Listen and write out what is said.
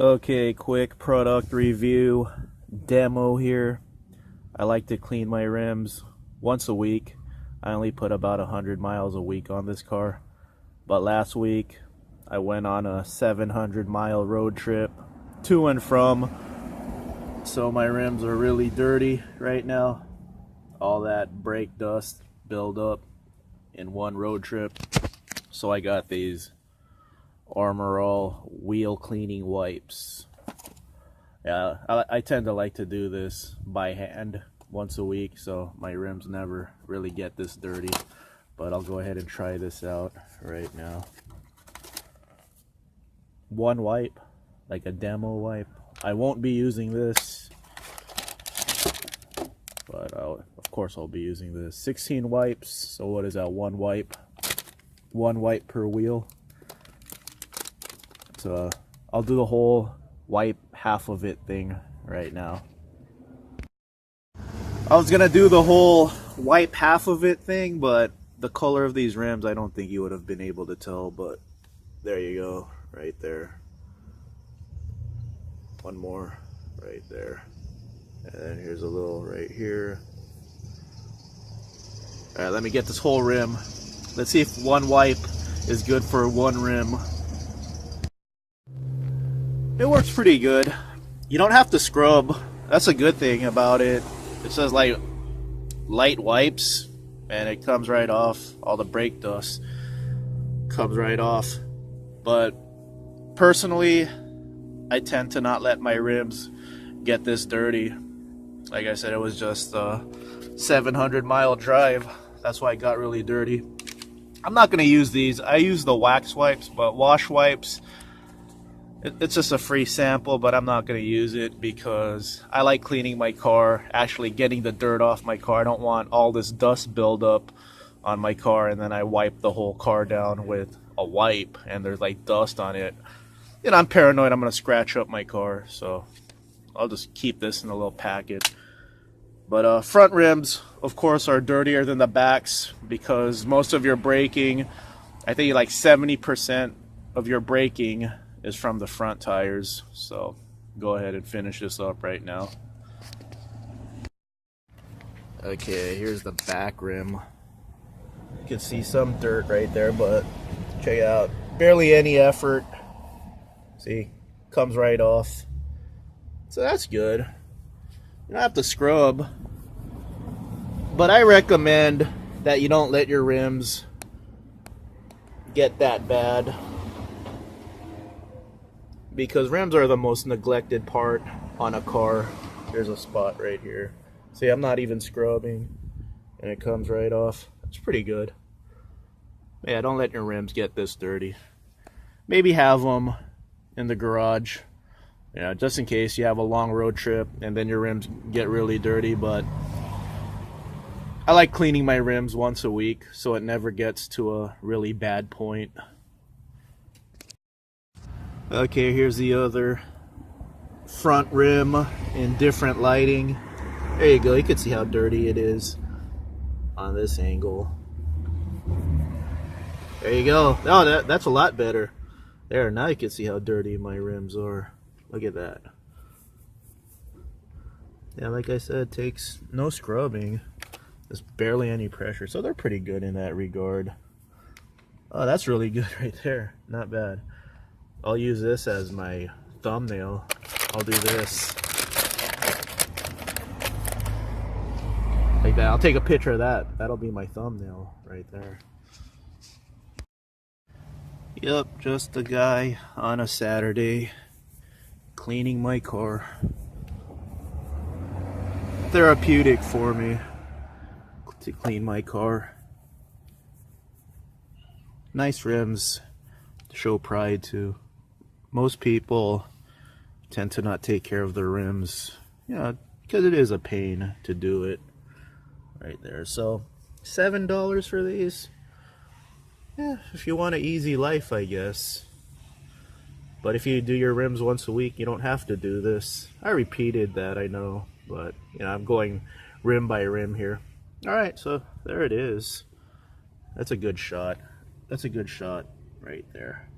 Okay, quick product review demo here. I like to clean my rims once a week. I only put about 100 miles a week on this car. But last week I went on a 700-mile road trip to and from. So my rims are really dirty right now. All that brake dust build up in one road trip. So I got these ArmorAll wheel cleaning wipes. Yeah, I tend to like to do this by hand once a week, so my rims never really get this dirty. But I'll go ahead and try this out right now. One wipe, like a demo wipe. I won't be using this, but of course I'll be using this. 16 wipes, so what is that, one wipe? One wipe per wheel. So I'll do the whole wipe half of it thing right now. I was gonna do the whole wipe half of it thing, but the color of these rims, I don't think you would have been able to tell, but there you go, right there. One more right there. And then here's a little right here. All right, let me get this whole rim. Let's see if one wipe is good for one rim. It works pretty good. You don't have to scrub. That's a good thing about it. It says like light wipes and it comes right off. All the brake dust comes right off. But personally, I tend to not let my rims get this dirty. Like I said, it was just a 700-mile drive. That's why it got really dirty. I'm not going to use these. I use the wax wipes, but wash wipes, it's just a free sample, but I'm not going to use it because I like cleaning my car, actually getting the dirt off my car. I don't want all this dust buildup on my car and then I wipe the whole car down with a wipe and there's like dust on it. You know, I'm paranoid I'm going to scratch up my car, so I'll just keep this in a little packet. But front rims, of course, are dirtier than the backs because most of your braking, I think like 70% of your braking is from the front tires. So go ahead and finish this up right now. Okay, here's the back rim. You can see some dirt right there, but check it out. Barely any effort. See, comes right off. So that's good. You don't have to scrub. But I recommend that you don't let your rims get that bad, because rims are the most neglected part on a car. There's a spot right here. See, I'm not even scrubbing and it comes right off. It's pretty good. Yeah, don't let your rims get this dirty. Maybe have them in the garage, yeah, just in case you have a long road trip and then your rims get really dirty. But I like cleaning my rims once a week so it never gets to a really bad point. Okay, here's the other front rim in different lighting. There you go, you can see how dirty it is on this angle. There you go. Oh, that's a lot better. There, now you can see how dirty my rims are. Look at that. Yeah, like I said, it takes no scrubbing. There's barely any pressure, so they're pretty good in that regard. Oh, that's really good right there. Not bad. I'll use this as my thumbnail. I'll do this. Like that. I'll take a picture of that. That'll be my thumbnail right there. Yep, just a guy on a Saturday cleaning my car. Therapeutic for me to clean my car. Nice rims to show pride to. Most people tend to not take care of their rims, you know, because it is a pain to do it right there. So $7 for these. Yeah, if you want an easy life, I guess. But if you do your rims once a week, you don't have to do this. I repeated that, I know, but you know, I'm going rim by rim here. All right, so there it is. That's a good shot. That's a good shot right there.